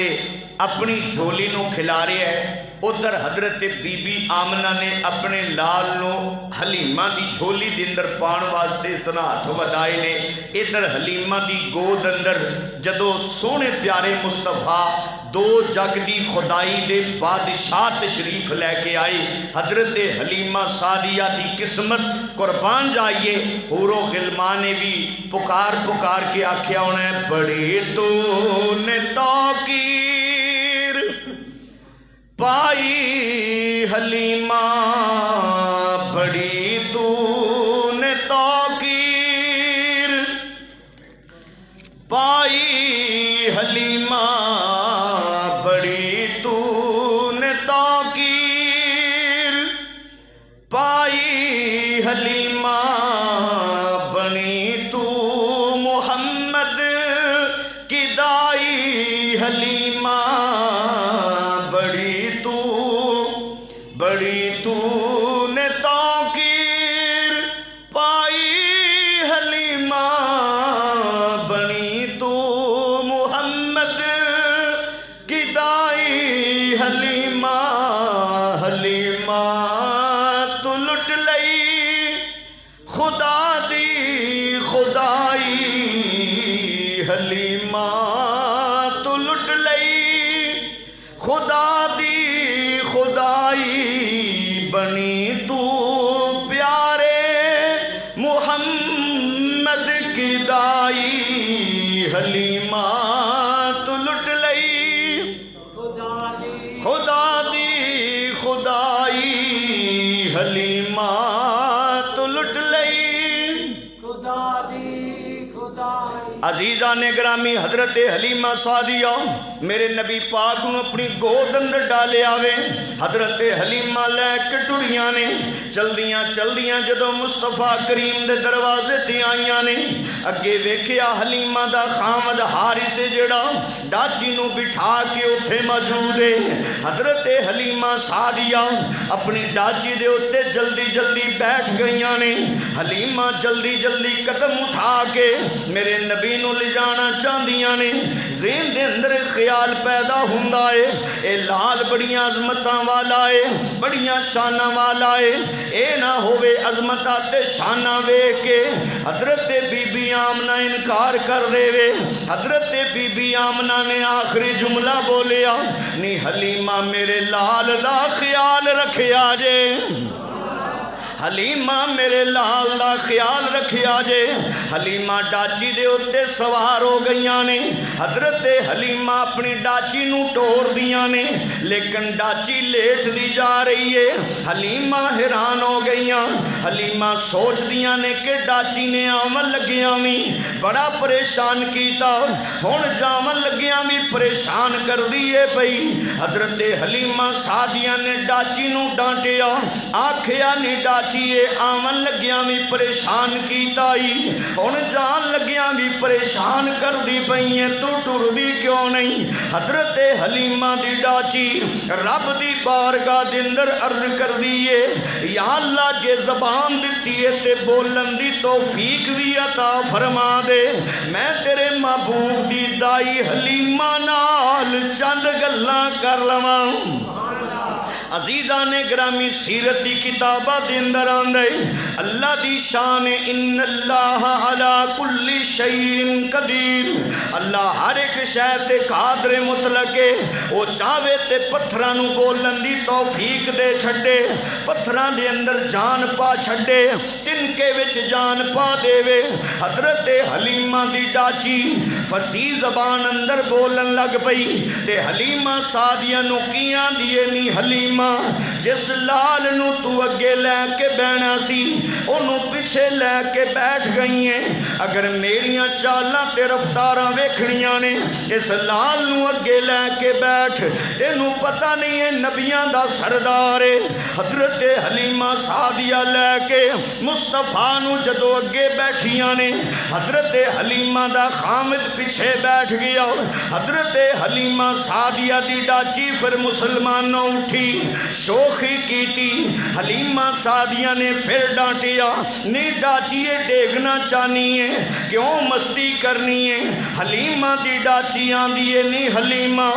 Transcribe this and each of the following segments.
अपनी झोली नूं खिलारे है। उधर हजरत बीबी आमना ने अपने लाल नूं हलीमा की झोली के अंदर पाने वास्ते इस तरह हथ वधाए ने। इधर हलीमा की गोद अंदर जदों सोहने प्यारे मुस्तफा दो जग की खुदाई दे बादशाह तशरीफ लैके आए। हजरत हलीमा सादिया की किस्मत कुर्बान जाइए। होरो गिलमा ने भी पुकार पुकार के आख्या होना, बड़े तो ने तौकीर पाई हलीमा, बड़ी तूने तौकीर पाई हलीमा, बड़ी तूने तौकीर पाई हलीमा, बनी तू मुहम्मद की दाई हलीमा, बड़ी तूने तौकीर पाई हलीमा, बनी तू मुहम्मद की दाई हलीमा। हलीमा तू लुट लई खुदा दी खुदाई, हलीमा तू लुट लई खुदा दी खुदाई, बनी तू प्यारे मुहम्मद की दाई। हलीमा तू लुट लई खुदा दी खुदाई, हलीमा तू लुट लई खुदा दी खुदाई। अजीजा ने ग्रामी हजरत हलीमा सादिया मेरे नबी पाक नूं अपनी गोद अंदर डाले आवे। हजरत हलीमा लैके टुरियां ने चलदियां चलदियां जदों मुस्तफा करीम दे दरवाजे ते आईयां ने, अगे वेखिया हलीमा दा खामद हारिस जेड़ा डाची नूं बिठा के उत्थे मौजूद है। हजरत हलीमा सादिया अपनी डाची दे उत्ते जल्दी जल्दी बैठ गईयां ने। हलीमा जल्दी जल्दी कदम उठा के मेरे नबी नूं ले जाना चाहदियां ने। ज़हन दे अंदर ख्याल पैदा हुंदा है, ए लाल बड़ियां अजमतां वाला है, बड़ियां शाना वाला है, ए ना होवे अजमतां ते शाना वेख के हजरत बीबी आमना इनकार कर देवे। हजरत बीबी आमना ने आखिरी जुमला बोलिया, नी हलीमा मेरे लाल दा ख्याल रखिया जे, हलीमा मेरे लाल दा ख्याल रखिया जे। हलीमा डाची दे उत्ते सवार हो गईयां ने। हजरत हलीमा अपनी डाची नूं टोर दियां ने, लेकिन डाची लेट दी जा रही है। हलीमा हैरान हो गईयां। हलीमा सोच दियां ने कि डाची ने आवन लगियां भी बड़ा परेशान कीता, हुण जावन लगियां भी परेशान कर दी है पई। हजरत हलीमा सादिया ने डाची नूं डांटिया, आखिया नी डाची आवन लगिया भी परेशान कीता ही, हुण जान लगिया भी परेशान कर दी पई है, तू टुरदी क्यों नहीं। हजरत हलीमा दी डाची रब दी बारगाह दे अंदर अर्ज कर दी है, या अल्लाह जे जबान दिती है ते बोलन दी तौफीक भी अता फरमा दे। मैं तेरे महबूब दी दाई हलीमा नाल चंद गल्लां कर लवां। अजीदा ने ग्रामी सीरत की किताबा के अंदर आंदा है, अल्लाह दी शान इन्नल्लाह अला कुल्ली शैइन कदीर। अल्लाह हर एक शै ते कादर मुतलक है। वो चाहे ते पत्थरां नूं बोलन दी तौफीक दे छड्डे, पत्थरां दे अंदर जान पा छड्डे, तिनके विच जान पा देवे। हजरत हलीमा दी डाची फसी जबान अंदर बोलन लग पई ते हलीमा सादिया नूं की आंदी है, नी हलीमा जिस लाल नू तू अगे लैके बहना सी ओनू पिछे लैके बैठ गई है। अगर मेरिया चालां ते रफ्तारां वेखणियां ने, इस लाल नू अगे लैके बैठ, तेनू पता नहीं है नबियां दा सरदार है। हजरत हलीमा सादिया लैके मुस्तफा नू जदों अगे बैठियां ने, हजरत हलीमा दा खामिद पिछे बैठ गया। हजरत हलीमा सादिया दी डाची फिर मुसलमानों उठी, शोखी कीती। हलीमा सादिया ने फिर डांटिया, नी डाचीए डेगना चाहनी है, क्यों मस्ती करनी है। हलीमा दी डाची आंदी है, नी हलीमा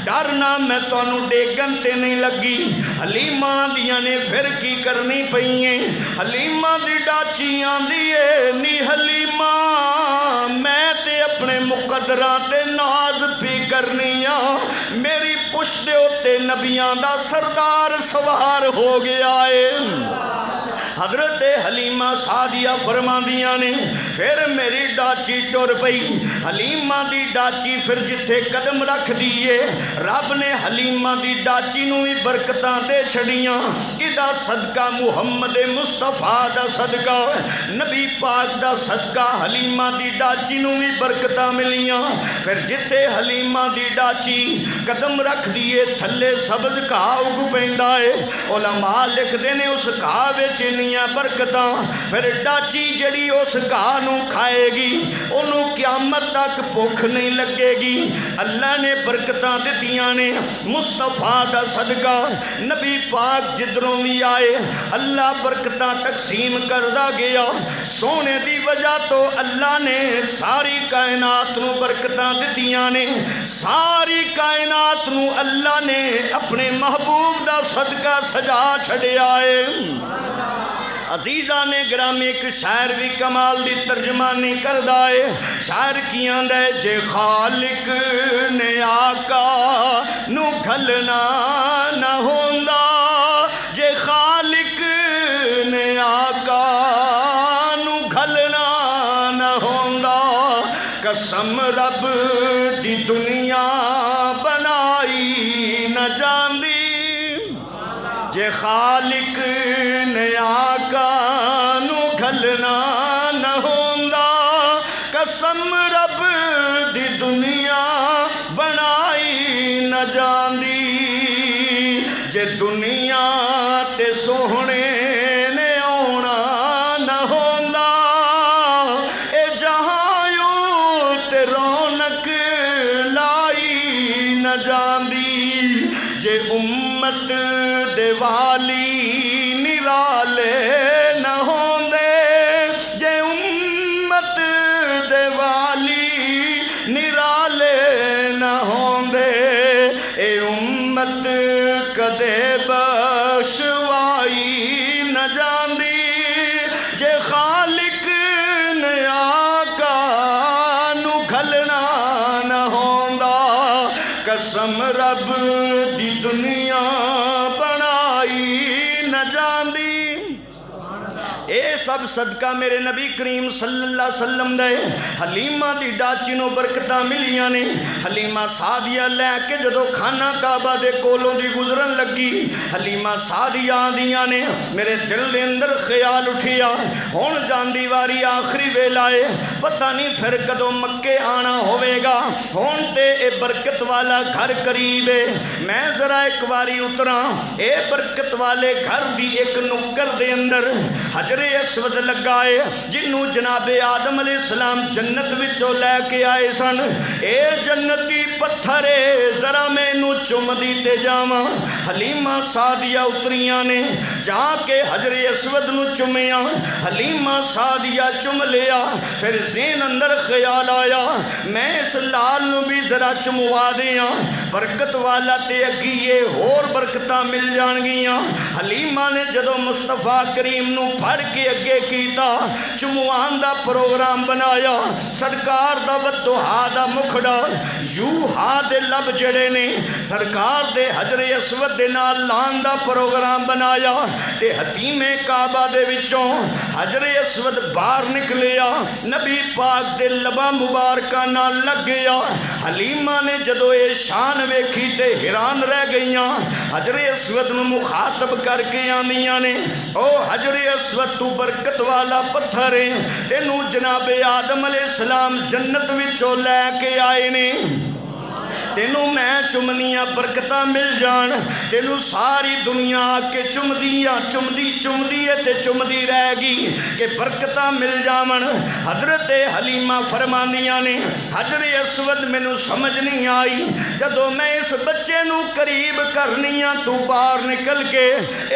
डरना मैं तुहानू डेगन ते नहीं लगी। हलीमा दिया ने फिर की करनी पई है। हलीमा दी डाची आंदी है, नी हलीमा मैं ते अपने मुकदरां ते नाज पी करनी आ, मेरी पुश्त दे उत्ते नबियां दा सरदार सवार हो गया है। हजरत हलीमा सादिया फरमांदियां ने फिर मेरी डाची टुर पई। हलीमा दी डाची फिर जिथे कदम रख दिए, रब ने हलीमा दी डाची नूं भी बरकतां दे छड़ियां। इदा सदका मुहम्मद मुस्तफा दा सदका, नबी पाक दा सदका हलीमा दी डाची नूं भी बरकतां मिलियां। फिर जिथे हलीमा दी डाची कदम रख दिए, थले सबज घाह उग पैंदा है। उलमा लिखदे ने उस घाह विच इन्नियां बरकतां, फिर डाची जड़ी उस घाह नूं खाएगी उन्हों क्यामत तक भुख नहीं लगेगी। अल्लाह ने बरकतां दित्तियां ने मुस्तफा दा सदका। नबी पाक जिधरों भी आए अल्लाह बरकतां तकसीम करदा गया। सोने दी वजह तो अल्लाह ने सारी कायनात नूं बरकतां दित्तियां ने। सारी कायनात नूं अल्लाह ने अपने महबूब दा सदका सजा छड़िया है। अजीज़ा ने ग्रामी एक शायर भी कमाल दी तर्जमानी करदा है। शायर की आंदा है, जे खालिक ने आका नू घलना न होंदा, जे खालिक ने आका नू घलना न होंदा, कसम रब दी दुनिया बनाई न जांदी। जे खालिक ने आका नू घलना न होंदा, कसम रब दी दुनिया बनाई न जांदी। जे दुनिया ते सोहने ने आउणा न होंदा, ए जहां ते रौनक लाई न जांदी। जे उम्मत दे वाली निराले न होंदे, जे उम्मत दे वाली निराले न होंदे, ए उम्मत कदे बख्शवाई न जांदी। जे खालिक ने आका नू घलना न होंदा, कसम रब दी दुनिया बनाई न जांदी। ए सब सदका मेरे नबी करीम सल्लल्लाहु अलैहि वसल्लम दे। हलीमा दी डाची नूं बरकतां मिलियां ने। हलीमा सादिया लैके जदों खाना काबा दे कोलों दी गुजरन लगी, हलीमा सादिया आंदियां ने मेरे दिल दे अंदर ख्याल उठिया, हुण जांदी वारी आखिरी वेला है, पता नहीं फिर कदों मक्के आना होवेगा। हुण ते ए बरकत वाला घर करीब है, मैं जरा एक बारी उतरा। ए बरकत वाले घर दी एक नुक्कर दे अंदर हजरे असवद लगा है, जिन्हों जनाबे आदम अलैहिस्सलाम जन्नत विचों लैके आए सन। ए जन्नती पत्थर है, जरा मैनू चुमदी ते जावां। हलीमा सादिया उतरियां ने, जाके हजरे असवद नू चुमिया। हलीमा सादिया चुम लिया। फिर ज़हन अंदर ख्याल आया, मैं इस लाल नू भी जरा चुमवा दियां, बरकत वाला ते अगीए होर बरकतां मिल जाणगियां। हलीमा ने जदों मुस्तफा करीम नू फड़ के अगे कीता, चुमवान दा प्रोग्राम बनाया। सरकार दा वदुहा दा मुखड़ा यूहा दे लब जड़े ने सरकार दे हजरे असवद दे नाल लान दा प्रोग्राम बनाया, ते हतीमे काबा दे विचों हजरे असवद बाहर निकलिया, नबी पाक दे लबा मुबारका नाल लग गया। हलीमा ने जदों ये शान वेखी ते हैरान रह गईयां। हजरे असवद नू मुखातब करके आंदियां ने, ओ हजरे असवद तू बरकत वाला पत्थर है, तेनू जनाबे आदम अलैहिस्सलाम जन्नत विचों लैके आए ने। तेनू मैं चुमनिया बरकतां मिल जान। तेनू सारी दुनिया आके चुमदी है ते चुमदी रहेगी कि बरकतां मिल जावन। हजरत हलीमा फरमांदियां ने हजरे असवद मैनू समझ नहीं आई, जदों मैं इस बच्चे नू करीब करनी आ तू बाहर निकल के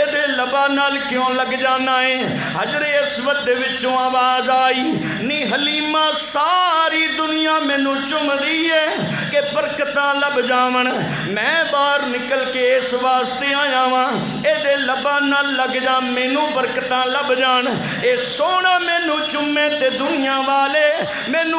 एदे लबा नाल क्यों लग जाना है। हजरे असवद दे विचों आवाज़ आई, नी हलीमा सारी दुनिया मैनू चुमदी है कि बरकतां लब जावन। मैं बाहर निकल के इस वास्ते आया वां एदे लबा नाल लग जा, मैनू बरकतां लब जान। ए सोहना मैनू चुमे ते दुनिया वाले मैनू